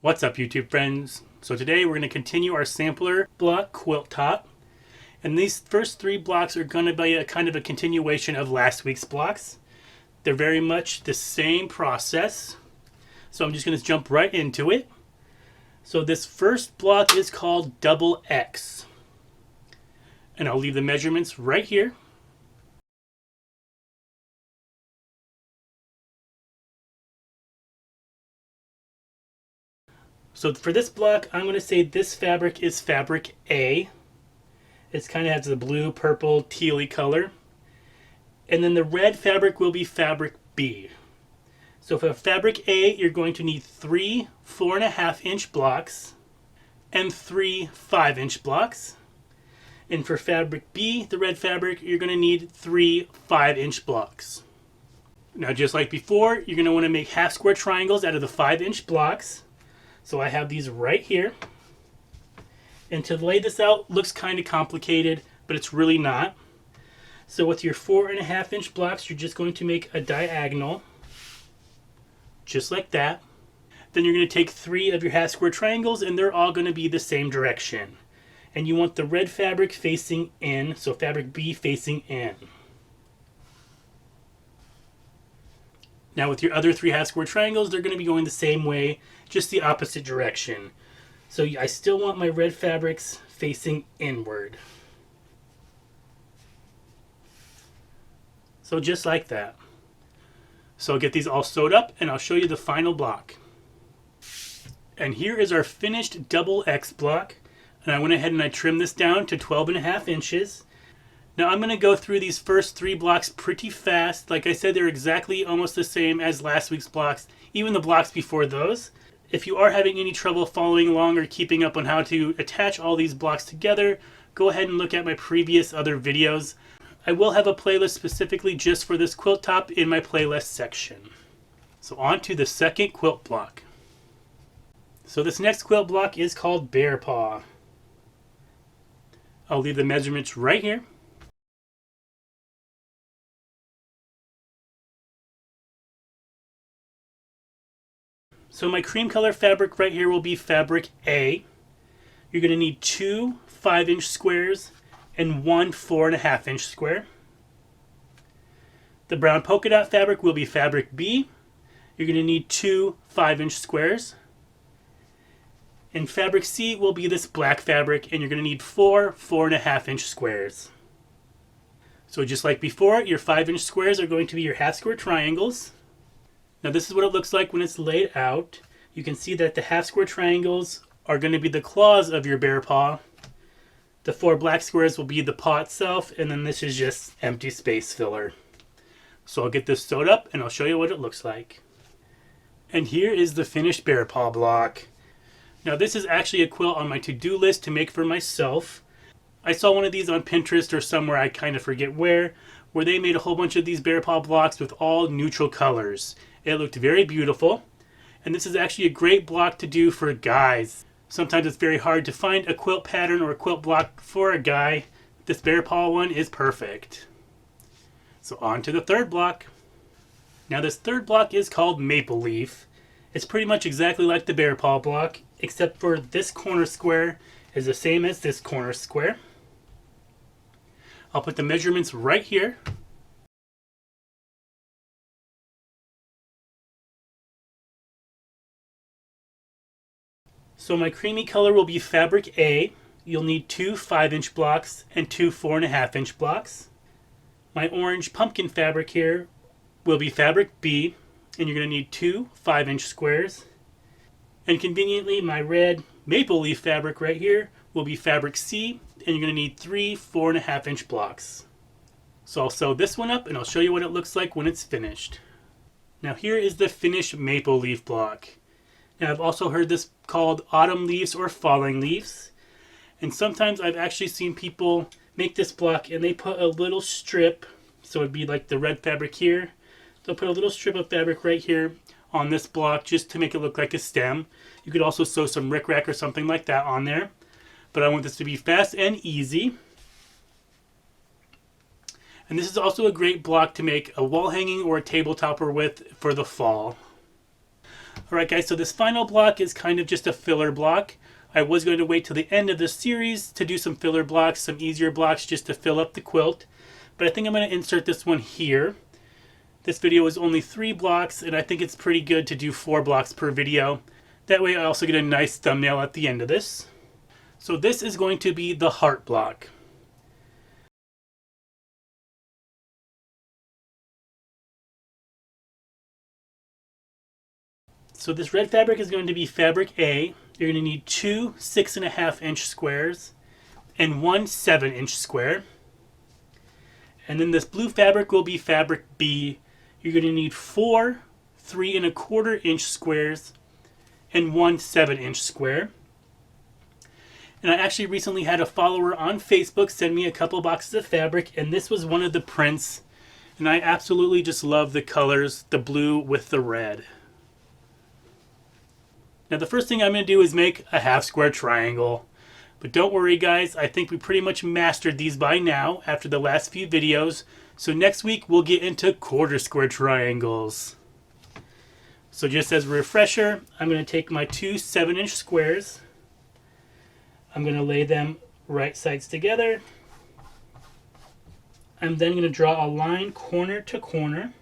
What's up, YouTube friends? So today we're going to continue our sampler block quilt top. And these first three blocks are going to be a kind of a continuation of last week's blocks. They're very much the same process. So I'm just going to jump right into it. So this first block is called double X. And I'll leave the measurements right here. So for this block, I'm going to say this fabric is fabric A. It kind of has the blue, purple, tealy color. And then the red fabric will be fabric B. So for fabric A, you're going to need 3 4.5-inch blocks and 3 5-inch blocks. And for fabric B, the red fabric, you're going to need 3 5-inch blocks. Now, just like before, you're going to want to make half square triangles out of the 5-inch blocks. So I have these right here. And to lay this out looks kind of complicated, but it's really not. So with your 4.5-inch blocks, you're just going to make a diagonal, just like that. Then you're going to take 3 of your half square triangles, and they're all going to be the same direction. And you want the red fabric facing in, so fabric B facing in. Now with your other 3 half square triangles, they're going to be going the same way, just the opposite direction. So I still want my red fabrics facing inward. So just like that. So I'll get these all sewed up and I'll show you the final block. And here is our finished double X block. And I went ahead and I trimmed this down to 12.5 inches. Now I'm going to go through these first 3 blocks pretty fast. Like I said, they're exactly almost the same as last week's blocks, even the blocks before those. If you are having any trouble following along or keeping up on how to attach all these blocks together, go ahead and look at my previous other videos. I will have a playlist specifically just for this quilt top in my playlist section. So on to the second quilt block. So this next quilt block is called Bearpaw. I'll leave the measurements right here. So my cream color fabric right here will be fabric A. You're going to need 2 5-inch squares and 1 4.5-inch square. The brown polka dot fabric will be fabric B. You're going to need 2 5-inch squares. And fabric C will be this black fabric, and you're going to need 4 4.5-inch squares. So just like before, your 5-inch squares are going to be your half square triangles. Now this is what it looks like when it's laid out. You can see that the half square triangles are going to be the claws of your bear paw. The 4 black squares will be the paw itself, and then this is just empty space filler. So I'll get this sewed up and I'll show you what it looks like. And here is the finished bear paw block. Now this is actually a quilt on my to-do list to make for myself. I saw one of these on Pinterest or somewhere, I kind of forget where they made a whole bunch of these bear paw blocks with all neutral colors. It looked very beautiful, and this is actually a great block to do for guys. Sometimes it's very hard to find a quilt pattern or a quilt block for a guy. This bear paw one is perfect. So on to the third block. Now this third block is called Maple Leaf. It's pretty much exactly like the bear paw block, except for this corner square is the same as this corner square. I'll put the measurements right here. So my creamy color will be fabric A. You'll need 2 5-inch blocks and 2 4.5-inch blocks. My orange pumpkin fabric here will be fabric B, and you're going to need 2 5-inch squares. And conveniently, my red maple leaf fabric right here will be fabric C, and you're going to need 3 4.5-inch blocks. So I'll sew this one up and I'll show you what it looks like when it's finished. Now here is the finished maple leaf block. Now I've also heard this called autumn leaves or falling leaves. And sometimes I've actually seen people make this block and they put a little strip, so it'd be like the red fabric here. They'll put a little strip of fabric right here on this block just to make it look like a stem. You could also sew some rickrack or something like that on there. But I want this to be fast and easy. And this is also a great block to make a wall hanging or a table topper with for the fall. Alright guys, so this final block is kind of just a filler block. I was going to wait till the end of the series to do some filler blocks, some easier blocks just to fill up the quilt. But I think I'm going to insert this one here. This video is only 3 blocks, and I think it's pretty good to do 4 blocks per video. That way I also get a nice thumbnail at the end of this. So this is going to be the heart block. So this red fabric is going to be fabric A. You're going to need 2 6.5-inch squares and 1 7-inch square. And then this blue fabric will be fabric B. You're going to need 4 3.25-inch squares and 1 7-inch square. And I actually recently had a follower on Facebook send me a couple boxes of fabric, and this was one of the prints. And I absolutely just love the colors, the blue with the red. Now the first thing I'm going to do is make a half square triangle. But don't worry guys, I think we pretty much mastered these by now after the last few videos. So next week we'll get into quarter square triangles. So just as a refresher, I'm going to take my 2 7-inch squares. I'm going to lay them right sides together. I'm then going to draw a line corner to corner.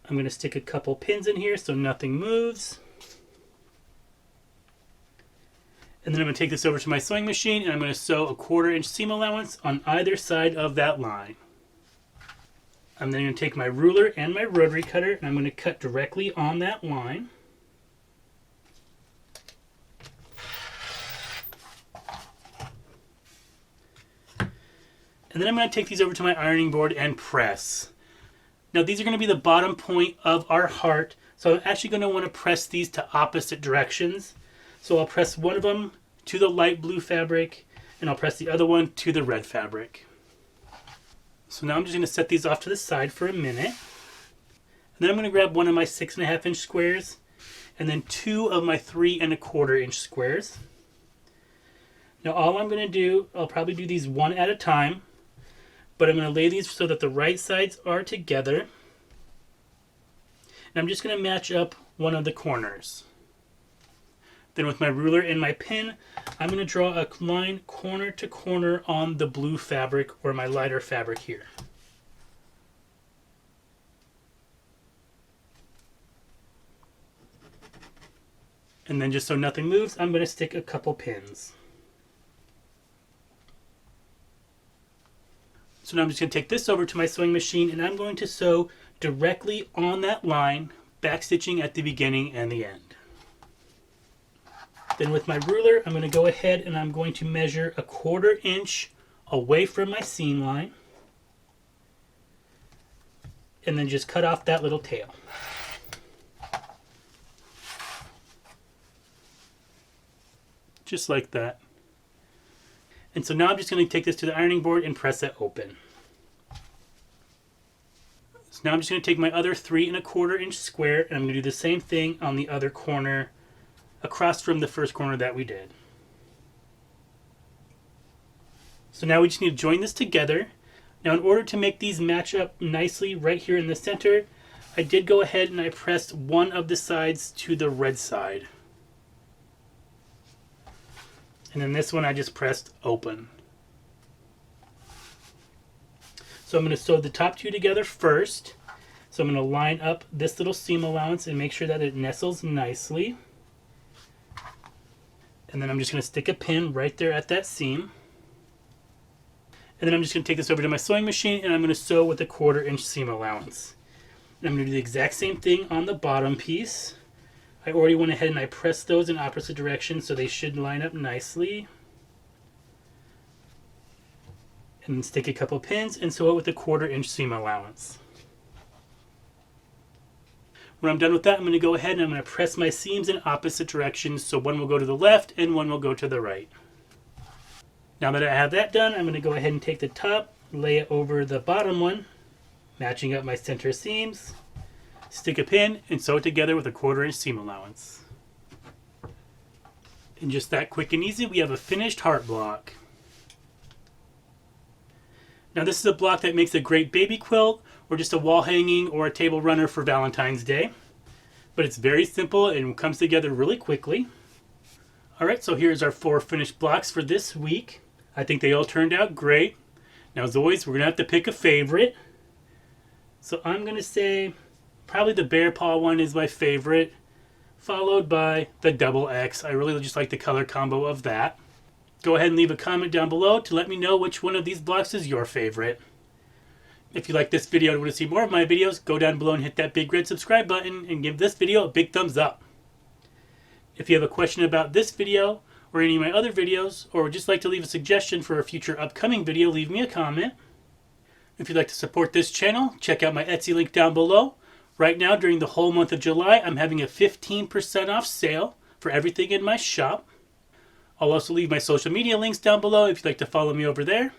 I'm going to stick a couple pins in here so nothing moves. And then I'm going to take this over to my sewing machine and I'm going to sew a 1/4-inch seam allowance on either side of that line. I'm then going to take my ruler and my rotary cutter and I'm going to cut directly on that line. And then I'm going to take these over to my ironing board and press. Now these are going to be the bottom point of our heart, so I'm actually going to want to press these to opposite directions. So I'll press one of them to the light blue fabric, and I'll press the other one to the red fabric. So now I'm just going to set these off to the side for a minute. And then I'm going to grab one of my 6.5-inch squares, and then 2 of my 3.25-inch squares. Now all I'm going to do, I'll probably do these one at a time, but I'm going to lay these so that the right sides are together. And I'm just going to match up one of the corners. Then with my ruler and my pin, I'm going to draw a line corner to corner on the blue fabric or my lighter fabric here. And then just so nothing moves, I'm going to stick a couple pins. So now I'm just going to take this over to my sewing machine and I'm going to sew directly on that line, backstitching at the beginning and the end. Then with my ruler, I'm going to go ahead and I'm going to measure a 1/4 inch away from my seam line. And then just cut off that little tail. Just like that. And so now I'm just going to take this to the ironing board and press it open. So now I'm just going to take my other 3.25-inch square and I'm going to do the same thing on the other corner across from the first corner that we did. So now we just need to join this together. Now in order to make these match up nicely right here in the center, I did go ahead and I pressed one of the sides to the red side. And then this one I just pressed open. So I'm going to sew the top 2 together first. So I'm going to line up this little seam allowance and make sure that it nestles nicely. And then I'm just going to stick a pin right there at that seam. And then I'm just going to take this over to my sewing machine and I'm going to sew with a 1/4 inch seam allowance. And I'm going to do the exact same thing on the bottom piece. I already went ahead and I pressed those in opposite directions so they should line up nicely. And then stick a couple pins and sew it with a 1/4 inch seam allowance. When I'm done with that, I'm going to go ahead and I'm going to press my seams in opposite directions so one will go to the left and one will go to the right. Now that I have that done, I'm going to go ahead and take the top, lay it over the bottom one, matching up my center seams, stick a pin, and sew it together with a 1/4 inch seam allowance. And just that quick and easy, we have a finished heart block. Now this is a block that makes a great baby quilt or just a wall hanging or a table runner for Valentine's Day. But it's very simple and comes together really quickly. Alright, so here's our 4 finished blocks for this week. I think they all turned out great. Now as always, we're going to have to pick a favorite. So I'm going to say probably the Bearpaw one is my favorite, followed by the Double X. I really just like the color combo of that. Go ahead and leave a comment down below to let me know which one of these blocks is your favorite. If you like this video and want to see more of my videos, go down below and hit that big red subscribe button and give this video a big thumbs up. If you have a question about this video or any of my other videos, or would just like to leave a suggestion for a future upcoming video, leave me a comment. If you'd like to support this channel, check out my Etsy link down below. Right now, during the whole month of July, I'm having a 15% off sale for everything in my shop. I'll also leave my social media links down below if you'd like to follow me over there.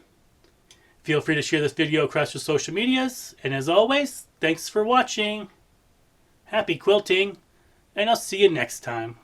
Feel free to share this video across your social medias. And as always, thanks for watching. Happy quilting, and I'll see you next time.